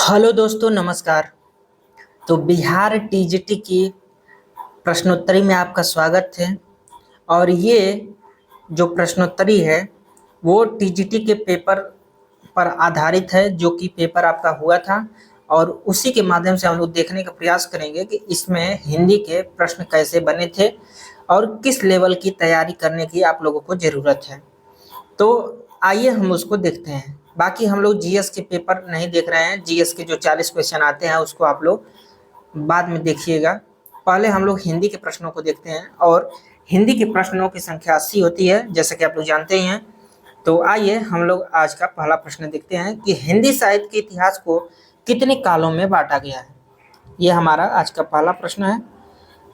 Hello दोस्तों, नमस्कार। तो बिहार टीजीटी की प्रश्नोत्तरी में आपका स्वागत है। और ये जो प्रश्नोत्तरी है वो टीजीटी के पेपर पर आधारित है, जो कि पेपर आपका हुआ था। और उसी के माध्यम से हम लोग देखने का प्रयास करेंगे कि इसमें हिंदी के प्रश्न कैसे बने थे और किस लेवल की तैयारी करने की आप लोगों को ज़रूरत है। तो आइए हम उसको देखते हैं। बाकी हम लोग जीएस के पेपर नहीं देख रहे हैं। जीएस के जो 40 क्वेश्चन आते हैं उसको आप लोग बाद में देखिएगा। पहले हम लोग हिंदी के प्रश्नों को देखते हैं, और हिंदी के प्रश्नों की संख्या 80 होती है, जैसा कि आप लोग जानते ही हैं। तो आइए हम लोग आज का पहला प्रश्न देखते हैं कि हिंदी साहित्य के इतिहास को कितने कालों में बांटा गया है। ये हमारा आज का पहला प्रश्न है।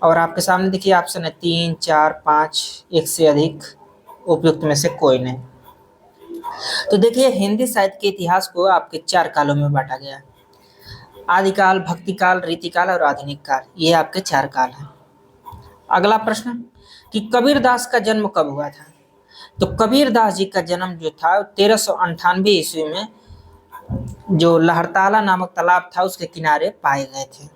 और आपके सामने देखिए ऑप्शन है 3, 4, 5, एक से अधिक, उपयुक्त में से कोई नहीं। तो देखिए हिंदी साहित्य के इतिहास को आपके 4 कालों में बांटा गया है। आदिकाल, भक्तिकाल, रीतिकाल और आधुनिक काल, ये आपके 4 काल हैं। अगला प्रश्न कि कबीरदास का जन्म कब हुआ था। तो कबीरदास जी का जन्म जो था 1398 ईस्वी में, जो लहरताला नामक तालाब था उसके किनारे पाए गए थे।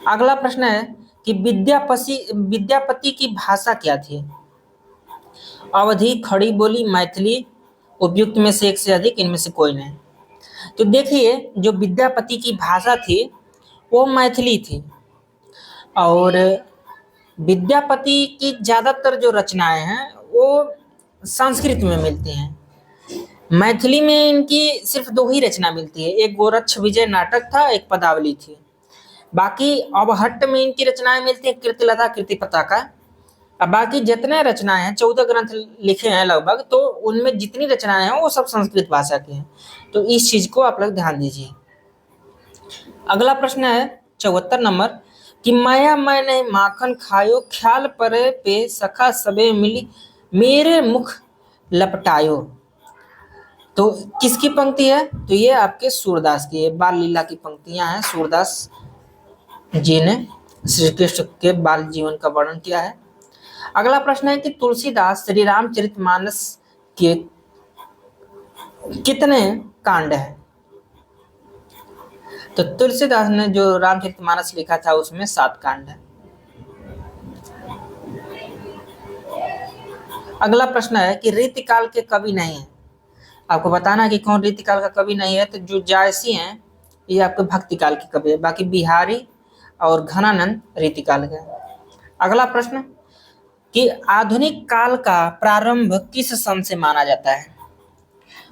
अगला प्रश्न है कि विद्यापति की भाषा क्या थी। अवधी, खड़ी बोली, मैथिली, उपयुक्त में से एक से अधिक, इनमें से कोई नहीं। तो देखिए जो विद्यापति की भाषा थी वो मैथिली थी। और विद्यापति की ज़्यादातर जो रचनाएं हैं वो संस्कृत में मिलती हैं। मैथिली में इनकी सिर्फ 2 ही रचना मिलती है, एक गोरक्ष विजय नाटक था, एक पदावली थी। बाकी अवहट्ट में इनकी रचनाएं मिलती है, कीर्तिलता, कीर्तिपताका। अब बाकी जितने रचनाएं हैं, 14 ग्रंथ लिखे हैं लगभग, तो उनमें जितनी रचनाएं हैं वो सब संस्कृत भाषा की हैं। तो इस चीज को आप लोग ध्यान दीजिए। अगला प्रश्न है 74 नंबर कि माया मैं नहीं माखन खायो, ख्याल परे पे सखा सबे मिली, मेरे मुख लपटायो। तो किसकी पंक्ति है। तो ये आपके सूरदास की है। बाल लीला की पंक्तियां हैं। सूरदास जी ने श्री कृष्ण के बाल जीवन का वर्णन किया है। अगला प्रश्न है कि तुलसीदास श्री रामचरितमानस के कितने कांड हैं। तो तुलसीदास ने जो रामचरितमानस लिखा था उसमें 7 कांड है। अगला प्रश्न है कि रीतिकाल के कवि नहीं है। आपको बताना है कि कौन रीतिकाल का कवि नहीं है। तो जो जायसी हैं ये आपके भक्तिकाल के कवि है। बाकी बिहारी और घनानंद रीतिकाल के। अगला प्रश्न कि आधुनिक काल का प्रारंभ किस सन से माना जाता है।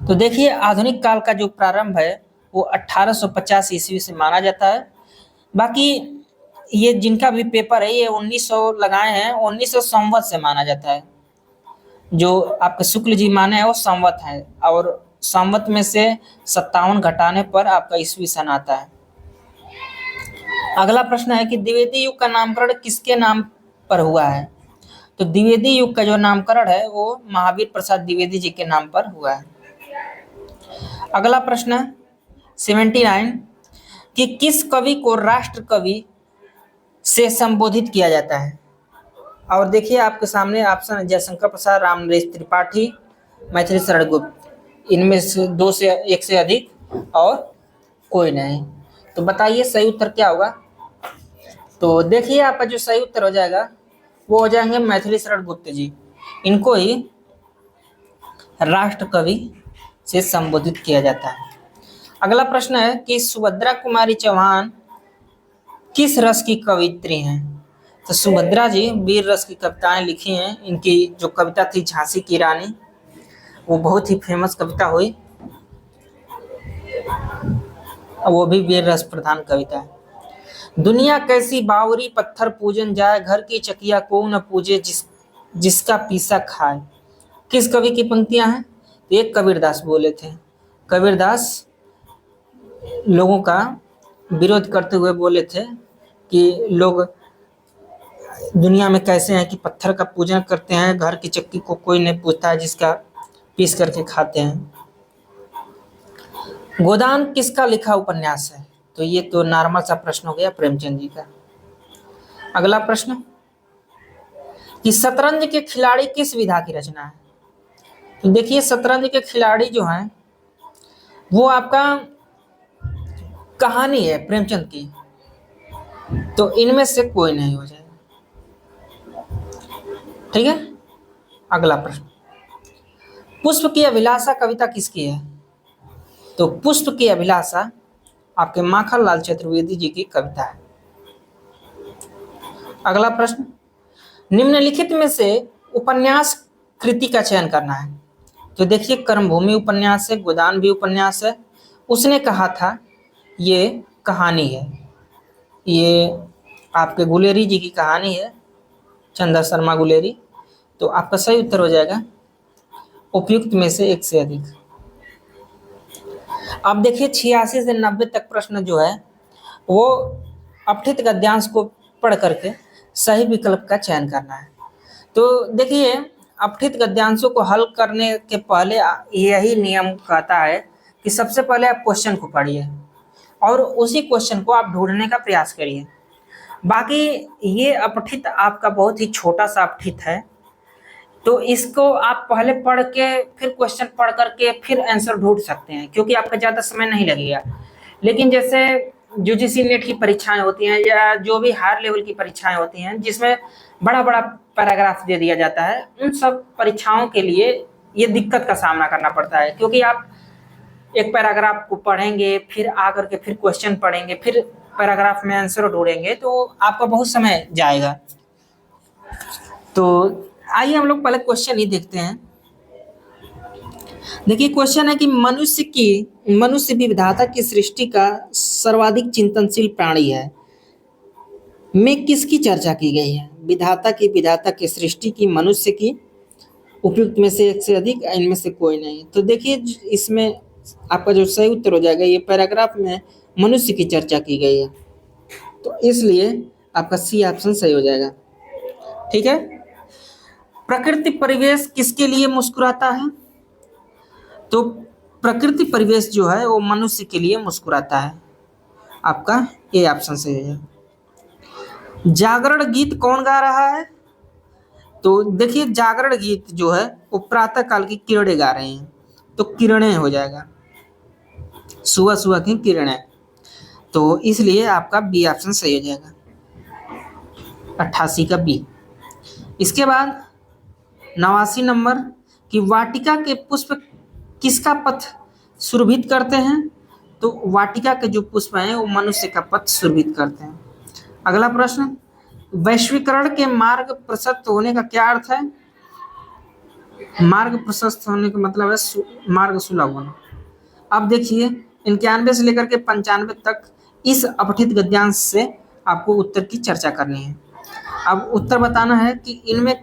तो देखिए आधुनिक काल का जो प्रारंभ है वो 1850 ईस्वी से माना जाता है। बाकी ये जिनका भी पेपर है ये 1900 लगाए हैं, 1900 संवत से माना जाता है। जो आपके शुक्ल जी माने हैं वो संवत है, और संवत में से 57 घटाने पर आपका ईस्वी सन आता है। अगला प्रश्न है कि द्विवेदी युग का नामकरण किसके नाम पर हुआ है। तो द्विवेदी युग का जो नामकरण है वो महावीर प्रसाद द्विवेदी जी के नाम पर हुआ है। अगला प्रश्न 79 कि किस कवि को राष्ट्र कवि से संबोधित किया जाता है। और देखिए आपके सामने ऑप्शन है जयशंकर प्रसाद, रामनरेश त्रिपाठी, मैथिली शरण गुप्त। इनमें से 2 से 1 से अधिक और कोई नहीं। तो बताइए सही उत्तर क्या होगा। तो देखिए आपका जो सही उत्तर हो जाएगा वो हो जाएंगे मैथिली शरण गुप्त जी। इनको ही राष्ट्र कवि से संबोधित किया जाता है। अगला प्रश्न है कि सुभद्रा कुमारी चौहान किस रस की कवित्री हैं। तो सुभद्रा जी वीर रस की कविताएं लिखी हैं। इनकी जो कविता थी झांसी की रानी, वो बहुत ही फेमस कविता हुई, वो भी वीर रस प्रधान कविता है। दुनिया कैसी बावरी पत्थर पूजन जाए, घर की चकिया को न पूजे जिसका पीसा खाए। किस कवि की पंक्तियां हैं। तो एक कबीरदास बोले थे। कबीरदास लोगों का विरोध करते हुए बोले थे कि लोग दुनिया में कैसे हैं कि पत्थर का पूजन करते हैं, घर की चक्की को कोई नहीं पूछता है जिसका पीस करके खाते हैं। गोदान किसका लिखा उपन्यास है। तो ये तो नॉर्मल सा प्रश्न हो गया, प्रेमचंद जी का। अगला प्रश्न कि शतरंज के खिलाड़ी किस विधा की रचना है। तो देखिए शतरंज के खिलाड़ी जो हैं वो आपका कहानी है प्रेमचंद की, तो इनमें से कोई नहीं हो जाएगा। ठीक है, अगला प्रश्न, पुष्प की अभिलाषा कविता किसकी है? तो पुष्प की अभिलाषा आपके माखनलाल चतुर्वेदी जी की कविता है। अगला प्रश्न, निम्नलिखित में से उपन्यास कृति का चयन करना है। तो देखिए, कर्मभूमि उपन्यास है, गोदान भी उपन्यास है, उसने कहा था ये कहानी है, ये आपके गुलेरी जी की कहानी है, चंदा शर्मा गुलेरी। तो आपका सही उत्तर हो जाएगा उपयुक्त में से एक से अधिक। अब देखिए 86 से 90 तक प्रश्न जो है वो अपठित गद्यांश को पढ़ करके सही विकल्प का चयन करना है। तो देखिए, अपठित गद्यांशों को हल करने के पहले यही नियम कहता है कि सबसे पहले आप क्वेश्चन को पढ़िए और उसी क्वेश्चन को आप ढूंढने का प्रयास करिए। बाकी ये अपठित आपका बहुत ही छोटा सा अपठित है, तो इसको आप पहले पढ़ के फिर क्वेश्चन पढ़ करके फिर आंसर ढूंढ सकते हैं, क्योंकि आपका ज़्यादा समय नहीं लगेगा। लेकिन जैसे यूजीसी नेट की परीक्षाएं होती हैं या जो भी हायर लेवल की परीक्षाएं होती हैं जिसमें बड़ा बड़ा पैराग्राफ दे दिया जाता है, उन सब परीक्षाओं के लिए ये दिक्कत का सामना करना पड़ता है, क्योंकि आप एक पैराग्राफ को पढ़ेंगे, फिर आकर के फिर क्वेश्चन पढ़ेंगे, फिर पैराग्राफ में आंसर ढूंढेंगे, तो आपका बहुत समय जाएगा। तो आइए हम लोग पहले क्वेश्चन ही देखते हैं। देखिए, क्वेश्चन है कि मनुष्य विधाता की सृष्टि का सर्वाधिक चिंतनशील प्राणी है में किसकी चर्चा की गई है? विधाता की सृष्टि की, मनुष्य की, उपयुक्त में से एक से अधिक, इनमें से कोई नहीं। तो देखिए, इसमें आपका जो सही उत्तर हो जाएगा, ये पैराग्राफ में मनुष्य की चर्चा की गई है, तो इसलिए आपका सी ऑप्शन सही हो जाएगा। ठीक है, प्रकृति परिवेश किसके लिए मुस्कुराता है? तो प्रकृति परिवेश जो है वो मनुष्य के लिए मुस्कुराता है, आपका ए ऑप्शन सही है। जागरण गीत कौन गा रहा है? तो देखिए, जागरण गीत जो है वो प्रातः काल की किरणें गा रही हैं, तो किरणें हो जाएगा, सुबह सुबह की किरणें, तो इसलिए आपका बी ऑप्शन सही हो जाएगा, 88 का बी। इसके बाद 89 नंबर कि वाटिका के पुष्प किसका पथ सुरभित करते हैं? तो वाटिका के जो पुष्प हैं वो मनुष्य का पथ सुरभित करते हैं। अगला प्रश्न, वैश्वीकरण के मार्ग प्रशस्त होने का क्या अर्थ है? मार्ग प्रशस्त होने का मतलब है मार्ग सुलभ होना। अब देखिए, 91 से लेकर के 95 तक इस अपठित गद्यांश से आपको उत्तर की चर्चा करनी है। अब उत्तर बताना है कि इनमें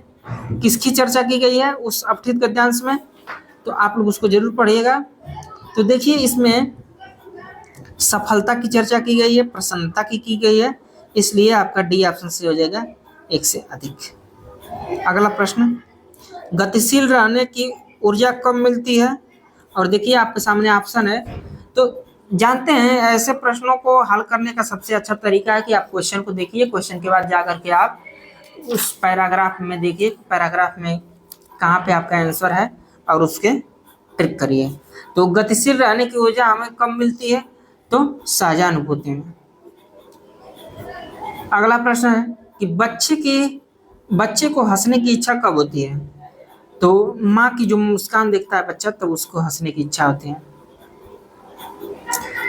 किसकी चर्चा की गई है उस अपठित गद्यांश में, तो आप लोग उसको जरूर पढ़िएगा। तो देखिए, इसमें सफलता की चर्चा की गई है, प्रसन्नता की गई है, इसलिए आपका डी ऑप्शन से हो जाएगा एक से अधिक। अगला प्रश्न, गतिशील रहने की ऊर्जा कब मिलती है? और देखिए, आपके सामने ऑप्शन है, तो जानते हैं ऐसे प्रश्नों को हल करने का सबसे अच्छा तरीका है कि आप क्वेश्चन को देखिए, क्वेश्चन के बाद जा करके आप उस पैराग्राफ में देखिए, पैराग्राफ में कहाँ पे आपका आंसर है और उसके ट्रिक करिए। तो गतिशील रहने की ऊर्जा हमें कब मिलती है? तो सहजानुभूति में। अगला प्रश्न है कि बच्चे को हंसने की इच्छा कब होती है? तो माँ की जो मुस्कान देखता है बच्चा, तब उसको हंसने की इच्छा होती है।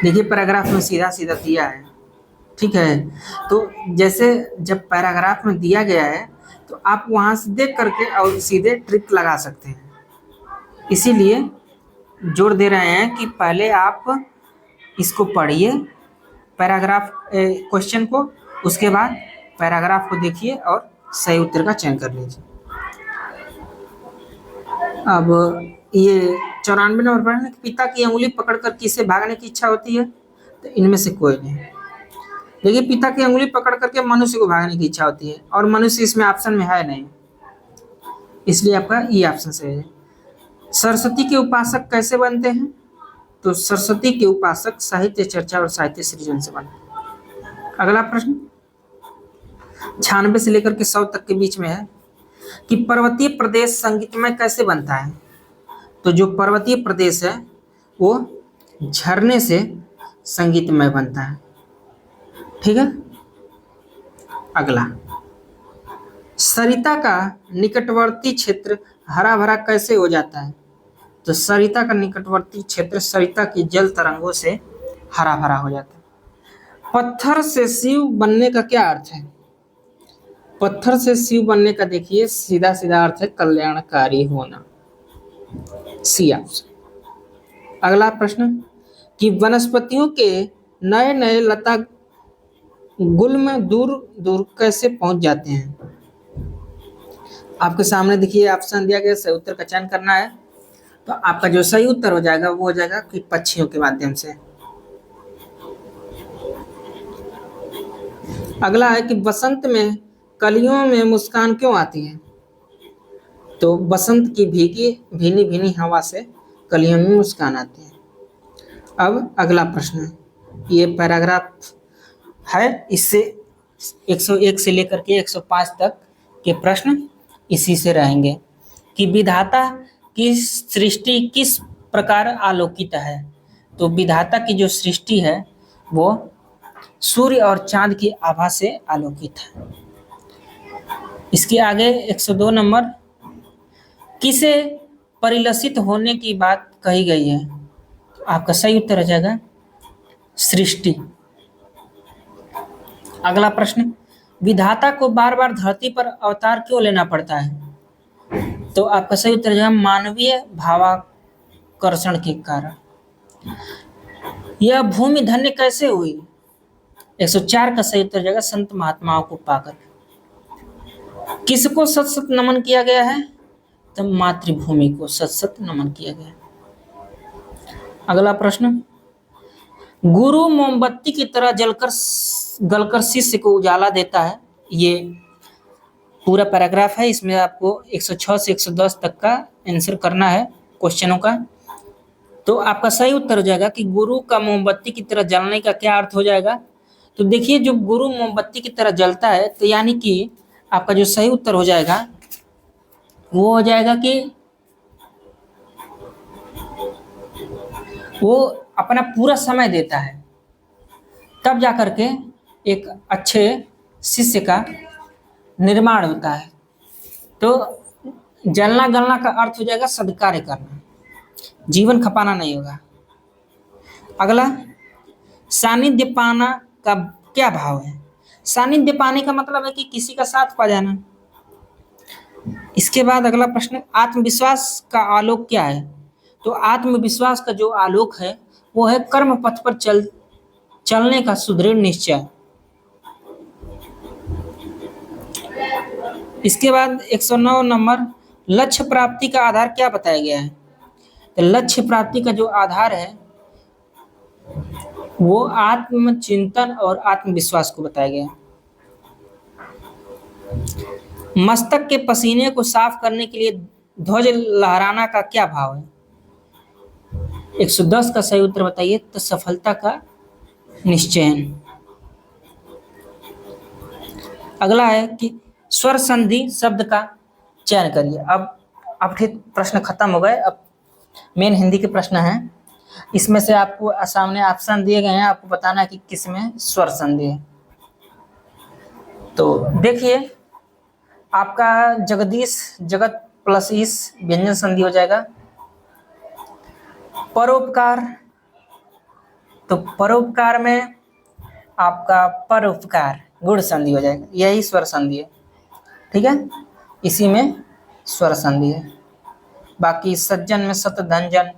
देखिए, पैराग्राफ में सीधा सीधा दिया है, ठीक है। तो जैसे जब पैराग्राफ में दिया गया है तो आप वहाँ से देख करके और सीधे ट्रिक लगा सकते हैं, इसीलिए जोर दे रहे हैं कि पहले आप इसको पढ़िए पैराग्राफ क्वेश्चन को, उसके बाद पैराग्राफ को देखिए और सही उत्तर का चयन कर लीजिए। अब ये 94 नंबर पर है, पिता की उंगली पकड़कर किसे भागने की इच्छा होती है? तो इनमें से कोई नहीं। देखिए, पिता की उंगली पकड़ करके मनुष्य को भागने की इच्छा होती है और मनुष्य इसमें ऑप्शन में है नहीं, इसलिए आपका ये ऑप्शन सही है। सरस्वती के उपासक कैसे बनते हैं? तो सरस्वती के उपासक साहित्य चर्चा और साहित्य सृजन से बनते हैं। अगला प्रश्न 96 से लेकर के 100 तक के बीच में है कि पर्वतीय प्रदेश संगीतमय कैसे बनता है? तो जो पर्वतीय प्रदेश है वो झरने से संगीतमय बनता है। ठीक है। अगला, सरिता का निकटवर्ती क्षेत्र हरा भरा कैसे हो जाता है? तो सरिता का निकटवर्ती क्षेत्र सरिता की जल तरंगों से हरा भरा हो जाता है। पत्थर से शिव बनने का क्या अर्थ है? पत्थर से शिव बनने का देखिए सीधा सीधा अर्थ है कल्याणकारी होना। C option. अगला प्रश्न, कि वनस्पतियों के नए नए लता गुल्म दूर दूर कैसे पहुंच जाते हैं? आपके सामने देखिए ऑप्शन दिया गया, सही उत्तर का चयन करना है। तो आपका जो सही उत्तर हो जाएगा वो हो जाएगा कि पक्षियों के माध्यम से। अगला है कि बसंत में कलियों में मुस्कान क्यों आती है? तो बसंत की भीनी भीनी हवा से कलियों में मुस्कान आती है। अब अगला प्रश्न है, ये पैराग्राफ है, इससे 101 से लेकर के 105 तक के प्रश्न इसी से रहेंगे। कि विधाता की सृष्टि किस प्रकार आलोकित है? तो विधाता की जो सृष्टि है वो सूर्य और चांद की आभा से आलोकित है। इसके आगे 102 नंबर, किसे परिलसित होने की बात कही गई है? तो आपका सही उत्तर हो जाएगा सृष्टि। अगला प्रश्न, विधाता को बार बार धरती पर अवतार क्यों लेना पड़ता है? तो आपका सही उत्तर हो जाएगा मानवीय भावाकर्षण के कारण। यह भूमि धन्य कैसे हुई? 104 का सही उत्तर हो जाएगा संत महात्माओं को पाकर। किसको सत सत नमन किया गया है? तो मातृभूमि को सत सत नमन किया गया। अगला प्रश्न, गुरु मोमबत्ती की तरह गलकर शिष्य को उजाला देता है। ये पूरा पैराग्राफ है, इसमें आपको 106 से 110 तक का आंसर करना है क्वेश्चनों का। तो आपका सही उत्तर हो जाएगा कि गुरु का मोमबत्ती की तरह जलने का क्या अर्थ हो जाएगा? तो देखिए, जो गुरु मोमबत्ती की तरह जलता है, तो यानी कि आपका जो सही उत्तर हो जाएगा वो हो जाएगा कि वो अपना पूरा समय देता है, तब जाकर के एक अच्छे शिष्य का निर्माण होता है। तो जलना गलना का अर्थ हो जाएगा सद्कार्य करना, जीवन खपाना नहीं होगा। अगला, सानिध्य पाना का क्या भाव है? सानिध्य पाने का मतलब है कि किसी का साथ पा जाना। इसके बाद अगला प्रश्न, आत्मविश्वास का आलोक क्या है? तो आत्मविश्वास का जो आलोक है वो है कर्म पथ पर चलने का सुदृढ़ निश्चय। इसके बाद 109 नंबर, लक्ष्य प्राप्ति का आधार क्या बताया गया है? तो लक्ष्य प्राप्ति का जो आधार है वो आत्मचिंतन और आत्मविश्वास को बताया गया है। मस्तक के पसीने को साफ करने के लिए ध्वज लहराना का क्या भाव है? 110 का सही उत्तर बताइए। तो सफलता का निश्चयन। अगला है कि स्वर संधि शब्द का चयन करिए। अब ठीक प्रश्न खत्म हो गए, अब मेन हिंदी के प्रश्न हैं। इसमें से आपको सामने ऑप्शन दिए गए हैं, आपको बताना है कि किसमें स्वर संधि है। तो देखिए, आपका जगदीश जगत प्लस इस व्यंजन संधि हो जाएगा। परोपकार, तो परोपकार में आपका परोपकार गुण संधि हो जाएगा, यही स्वर संधि है। ठीक है, इसी में स्वर संधि है। बाकी सज्जन में सत धनजन,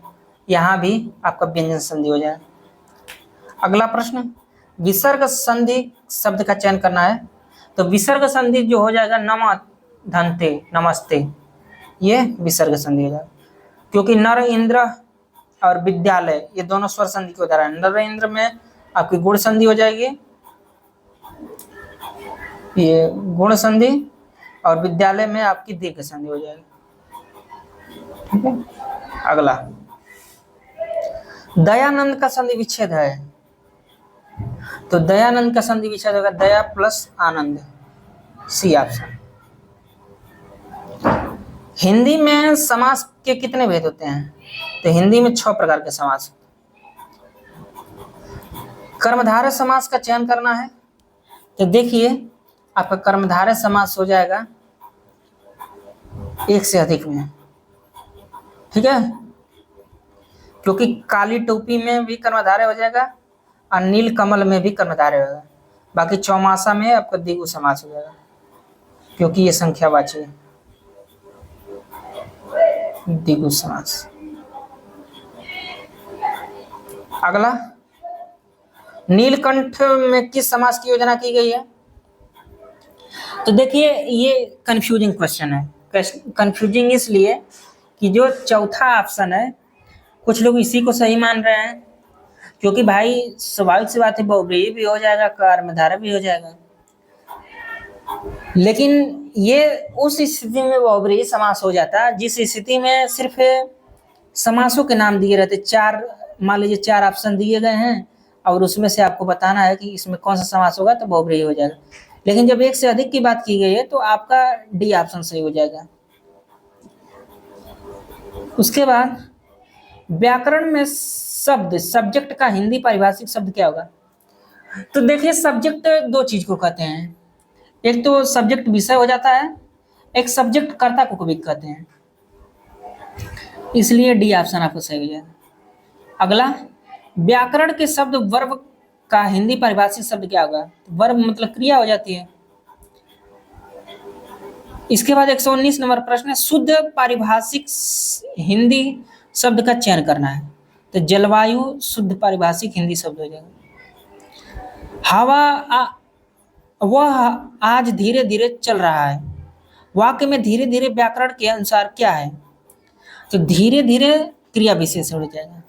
यहाँ भी आपका व्यंजन संधि हो जाएगा। अगला प्रश्न, विसर्ग संधि शब्द का चयन करना है। तो विसर्ग संधि जो हो जाएगा नम धनते नमस्ते, ये विसर्ग संधि हो जाएगा। क्योंकि नर इंद्र और विद्यालय ये दोनों स्वर संधि के उदाहरण। नर इंद्र में आपकी गुण संधि हो जाएगी, ये गुण संधि, और विद्यालय में आपकी दीर्घ संधि हो जाएगी। ठीक है। अगला, दयानंद का संधि विच्छेद है। तो दयानंद का संधि विच्छेद होगा दया प्लस आनंद, सी ऑप्शन। हिंदी में समास के कितने भेद होते हैं? तो हिंदी में 6 प्रकार के समास। कर्मधारय समास का चयन करना है। तो देखिए आपका कर्मधारय समास हो जाएगा एक से अधिक में, ठीक है, क्योंकि काली टोपी में भी कर्मधारय हो जाएगा और नील कमल में भी कर्मधारय होगा। बाकी चौमासा में आपका द्विगु समास हो जाएगा क्योंकि ये संख्यावाची है, द्विगु समास। अगला, नीलकंठ में किस समास की योजना की गई है? तो देखिए ये कंफ्यूजिंग क्वेश्चन है। कंफ्यूजिंग इसलिए कि जो चौथा ऑप्शन है कुछ लोग इसी को सही मान रहे हैं, क्योंकि भाई स्वाभाविक सी बात है, बहुव्रीहि भी हो जाएगा, कर्मधारय भी हो जाएगा। लेकिन ये उस स्थिति में बहुव्रीहि समास हो जाता है जिस स्थिति में सिर्फ समासों के नाम दिए रहते, चार, मान लीजिए चार ऑप्शन दिए गए हैं और उसमें से आपको बताना है कि इसमें कौन सा समास होगा, तो बहुव्रीहि हो जाएगा। लेकिन जब एक से अधिक की बात की गई है तो आपका डी ऑप्शन सही हो जाएगा। उसके बाद व्याकरण में शब्द, सब्जेक्ट का हिंदी पारिभाषिक शब्द क्या होगा? तो देखिए सब्जेक्ट दो चीज को कहते हैं, एक तो सब्जेक्ट विषय हो जाता है, एक सब्जेक्ट कर्ता को भी कहते हैं, इसलिए डी ऑप्शन आपको सही हो जाएगा। अगला, व्याकरण के शब्द वर्ब का हिंदी पारिभाषिक शब्द क्या होगा? तो वर्ब मतलब क्रिया हो जाती है। इसके बाद 119 नंबर प्रश्न है, शुद्ध पारिभाषिक हिंदी शब्द का चयन करना है। तो जलवायु शुद्ध पारिभाषिक हिंदी शब्द हो जाएगा। हवा वह आज धीरे धीरे चल रहा है, वाक्य में धीरे धीरे व्याकरण के अनुसार क्या है? तो धीरे धीरे क्रिया विशेषण हो जाएगा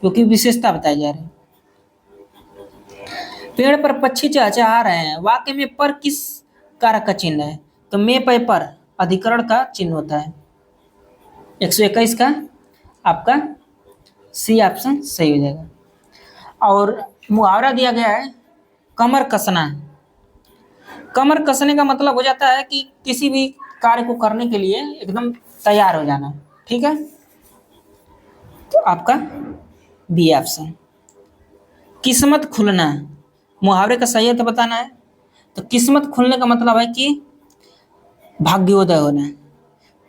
क्योंकि विशेषता बताई जा रही है। पेड़ पर पक्षी चहचहा रहे हैं, वाक्य में पर किस कारक का चिन्ह है? तो में पे पर अधिकरण का चिन्ह होता है। 121 का आपका सी ऑप्शन सही हो जाएगा। और मुहावरा दिया गया है कमर कसना। कमर कसने का मतलब हो जाता है कि किसी भी कार्य को करने के लिए एकदम तैयार हो जाना, ठीक है। तो आपका बी ऑप्शन। किस्मत खुलना, मुहावरे का सही अर्थ बताना है। तो किस्मत खुलने का मतलब है कि भाग्योदय होना।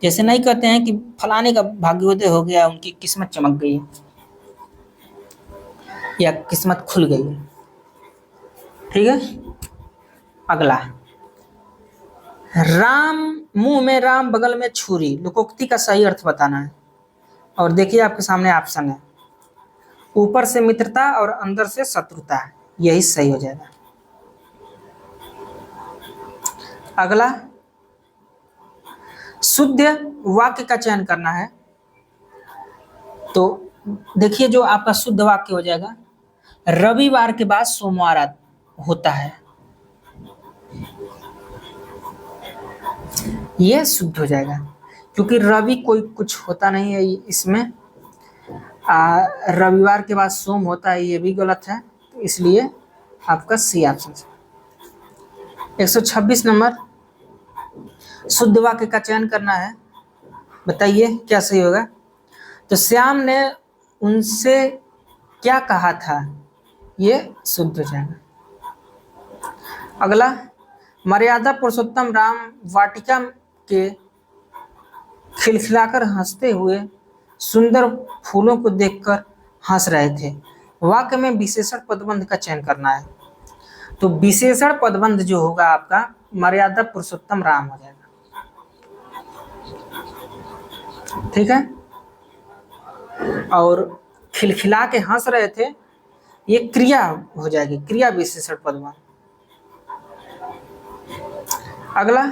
जैसे नहीं कहते हैं कि फलाने का भाग्योदय हो गया, उनकी किस्मत चमक गई या किस्मत खुल गई, ठीक है। अगला, राम मुंह में राम बगल में छुरी, लोकोक्ति का सही अर्थ बताना है। और देखिए आपके सामने ऑप्शन है, ऊपर से मित्रता और अंदर से शत्रुता, यही सही हो जाएगा। अगला, शुद्ध वाक्य का चयन करना है। तो देखिए जो आपका शुद्ध वाक्य हो जाएगा, रविवार के बाद सोमवार होता है, यह शुद्ध हो जाएगा क्योंकि रवि कोई कुछ होता नहीं है इसमें। रविवार के बाद सोम होता है, ये भी गलत है, तो इसलिए आपका सी ऑप्शन है। 126 नंबर, शुद्ध वाक्य का चयन करना है, बताइए क्या सही होगा। तो श्याम ने उनसे क्या कहा था, ये शुद्ध हो जाएगा। अगला, मर्यादा पुरुषोत्तम राम वाटिका के खिलखिलाकर हंसते हुए सुंदर फूलों को देखकर हंस रहे थे, वाक्य में विशेषण पदबंध का चयन करना है। तो विशेषण पदबंध जो होगा आपका मर्यादा पुरुषोत्तम राम हो जाएगा, ठीक है। और खिलखिला के हंस रहे थे, ये क्रिया हो जाएगी, क्रिया विशेषण पदबंध। अगला,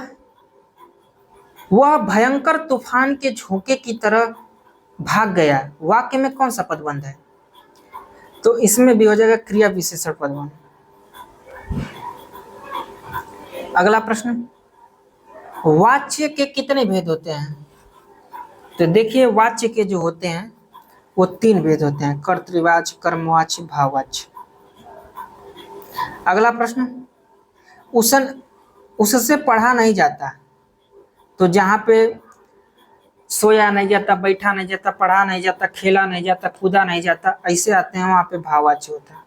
वह भयंकर तूफान के झोंके की तरह भाग गया, वाक्य में कौन सा पदबंध है? तो इसमें भी हो जाएगा क्रिया विशेषण पदबंध। अगला प्रश्न, वाच्य के कितने भेद होते हैं? तो देखिए वाच्य के जो होते हैं वो 3 भेद होते हैं, कर्तृवाच्य, कर्मवाच्य, भाववाच्य। अगला प्रश्न, उससे पढ़ा नहीं जाता, तो जहाँ पे सोया नहीं जाता, बैठा नहीं जाता, पढ़ा नहीं जाता, खेला नहीं जाता, कूदा नहीं जाता, ऐसे आते हैं, वहाँ पे भाववाच्य होता है।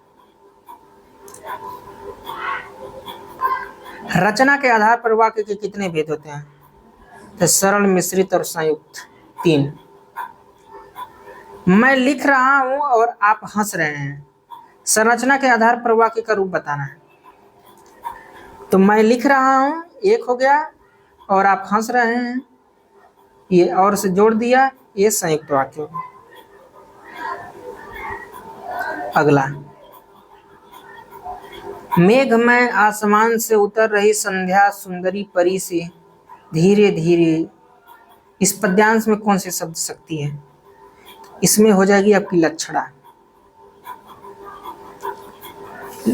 रचना के आधार पर वाक्य के कितने भेद होते हैं? तो सरल, मिश्रित और संयुक्त। 3। मैं लिख रहा हूं और आप हंस रहे हैं। संरचना के आधार पर वाक्य का रूप बताना है। तो मैं लिख रहा हूं एक हो गया, और आप हंस रहे हैं ये और से जोड़ दिया, ये संयुक्त वाक्य हो गया। अगला, मेघ में आसमान से उतर रही संध्या सुंदरी परी से धीरे धीरे, इस पद्यांश में कौन सी शब्द शक्ति है? इसमें हो जाएगी आपकी लक्षणा।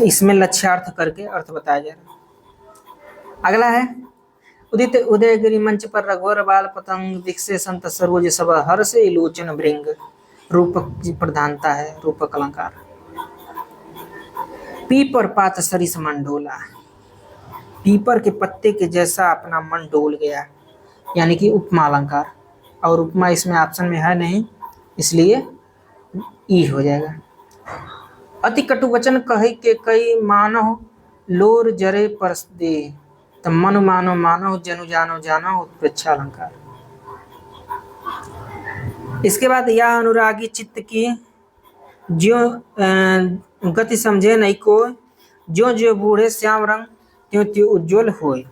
इसमें लक्ष्यार्थ करके अर्थ बताया जा रहा है। अगला है, उदित उदयगिरि मंच पर रघुवर बाल पतंग दिखसे संत सरोज सब हर से लोचन भृंग। रूपक की प्रधानता है, रूपक अलंकार। पीपर पात सरिस मन डोला, पीपर के पत्ते के जैसा अपना मन डोल गया, यानी कि उपमा अलंकार। और उपमा इसमें ऑप्शन में है नहीं, इसलिए ई हो जाएगा। अति कटु वचन कहे के कई मानो लोर जरे परस दे, तो मनु मानो मानो जनु जानो जानो उत्प्रेक्षा अलंकार। इसके बाद यह अनुरागी चित्त की ज्यो गति समझे नहीं को, ज्यो ज्यो बूढ़े श्याम रंग त्यों त्यों उज्ज्वल होए।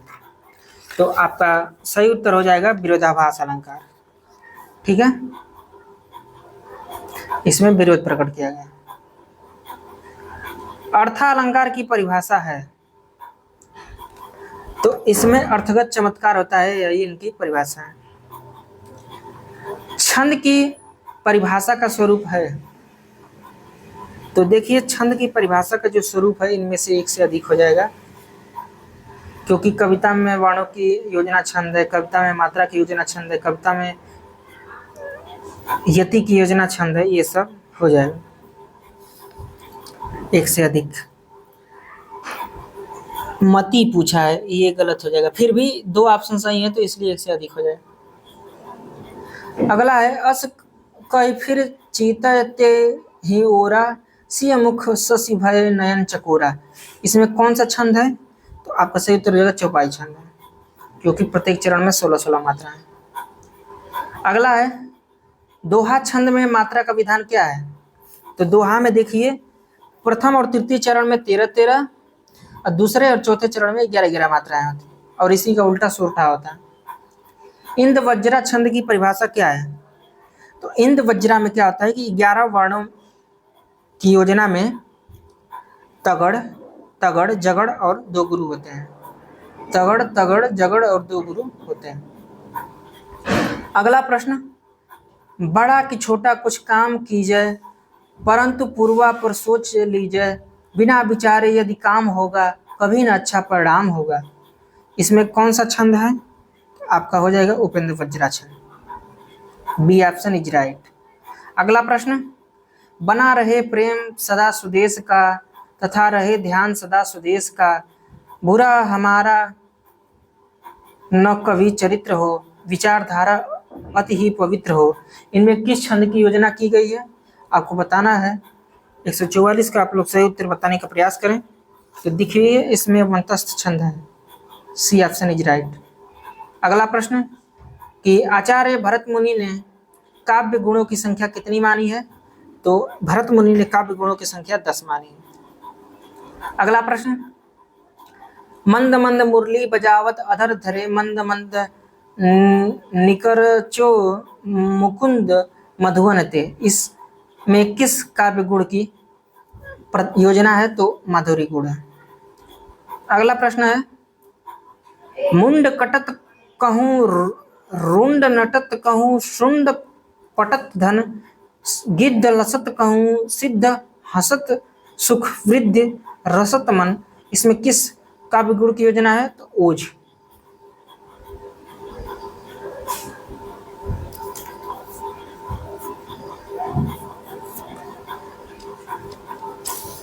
तो आपका सही उत्तर हो जाएगा विरोधाभास अलंकार। ठीक है, इसमें विरोध प्रकट किया गया। अर्थालंकार की परिभाषा है, तो इसमें अर्थगत चमत्कार होता है, यही इनकी परिभाषा है। छंद की परिभाषा का स्वरूप है, तो देखिए छंद की परिभाषा का जो स्वरूप है इनमें से एक से अधिक हो जाएगा, क्योंकि कविता में वर्णों की योजना छंद है, कविता में मात्रा की योजना छंद है, कविता में यति की योजना छंद है, ये सब हो जाएगा एक से अधिक। मति पूछा है, ये गलत हो जाएगा, फिर भी 2 ऑप्शन सही है तो इसलिए एक से अधिक हो जाएगा। अगला है, अस कई फिर चीतते ही ओरा सिय मुख शशि भय नयन चकोरा। इसमें कौन सा छंद है? तो आपका सही उत्तर हो जाएगा चौपाई छंद है, क्योंकि प्रत्येक चरण में 16-16 मात्रा है। अगला है, दोहा छंद में मात्रा का विधान क्या है? तो दोहा में देखिए प्रथम और तृतीय चरण में 13-13 और दूसरे और चौथे चरण में 11-11 मात्राएं होती, और इसी का उल्टा सोरठा होता है। इंद वज्रा छंद की परिभाषा क्या है? तो इंद वज्रा में क्या होता है कि 11 वर्णों की योजना में तगड़, तगड़, जगड़ और 2 गुरु होते हैं। तगड़, तगड़, जगड़ और 2 गुरु होते हैं। अगला प्रश्न, बड़ा कि छोटा कुछ काम कीजिए, परंतु पूर्वा पर सोच लीजिए, बिना विचारे यदि काम होगा कभी न अच्छा परिणाम होगा। इसमें कौन सा छंद है? आपका हो जाएगा उपेंद्र वज्रा छंद। B option is right. अगला प्रश्न, बना रहे प्रेम सदा सुदेश का, तथा रहे ध्यान सदा सुदेश का, बुरा हमारा न कभी चरित्र हो, विचारधारा अति ही पवित्र हो। इनमें किस छंद की योजना की गई है आपको बताना है। 144 का आप लोग सही उत्तर बताने का प्रयास करें। तो देखिए इसमें मंतस्थ छंद है, सी ऑप्शन इज राइट। अगला प्रश्न, कि आचार्य भरत मुनि ने काव्य गुणों की संख्या कितनी मानी है? तो भरत मुनि ने काव्य गुणों की संख्या 10 मानी है। अगला प्रश्न, मंद मंद मुरली बजावत अधर धरे, मंद मंद निकरचो मुकुंद मधुवन ते। इसमें किस काव्य गुण की योजना है? तो माधुरी गुण है। अगला प्रश्न है, मुंड कटत कहूँ रुंड नटत कहूँ शुंड पटत धन, गिद्ध लसत कहूँ सिद्ध हसत सुख वृद्धि रसत मन। इसमें किस काव्य गुण की योजना है? तो ओज।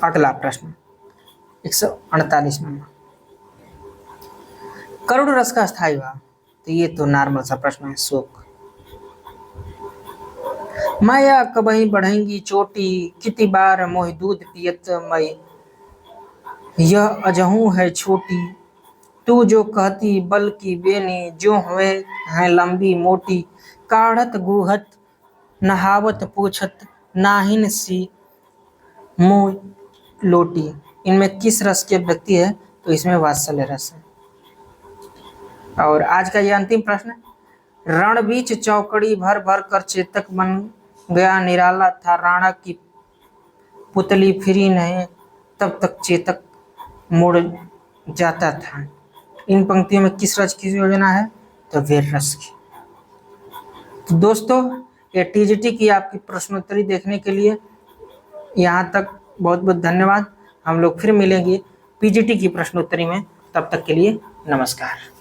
अगला प्रश्न 148 नंबर, करुण रस का स्थायी भाव। तो ये तो नॉर्मल सा प्रश्न है, शोक। माया कबही बढ़ेंगी चोटी, कितनी बार मोहि दूध पियत मई, यह अजहू है छोटी, तू जो कहती बल की बेनी, जो हुए हैं लंबी मोटी, काढ़त गुहत नहावत पूछत, नाहिन सी मुँह लोटी। इनमें किस रस के व्यक्ति है? तो इसमें वात्सल्य रस है। और आज का ये अंतिम प्रश्न, रण बीच चौकड़ी भर भर कर चेतक बन गया निराला था, राणा की पुतली फिरी नहीं, तब तक चेतक मुड़ जाता था। इन पंक्तियों में किस रस की योजना है? तो वीर रस की। तो दोस्तों, ये टीजीटी की आपकी प्रश्नोत्तरी देखने के लिए यहाँ तक बहुत बहुत धन्यवाद। हम लोग फिर मिलेंगे पीजीटी की प्रश्नोत्तरी में, तब तक के लिए नमस्कार।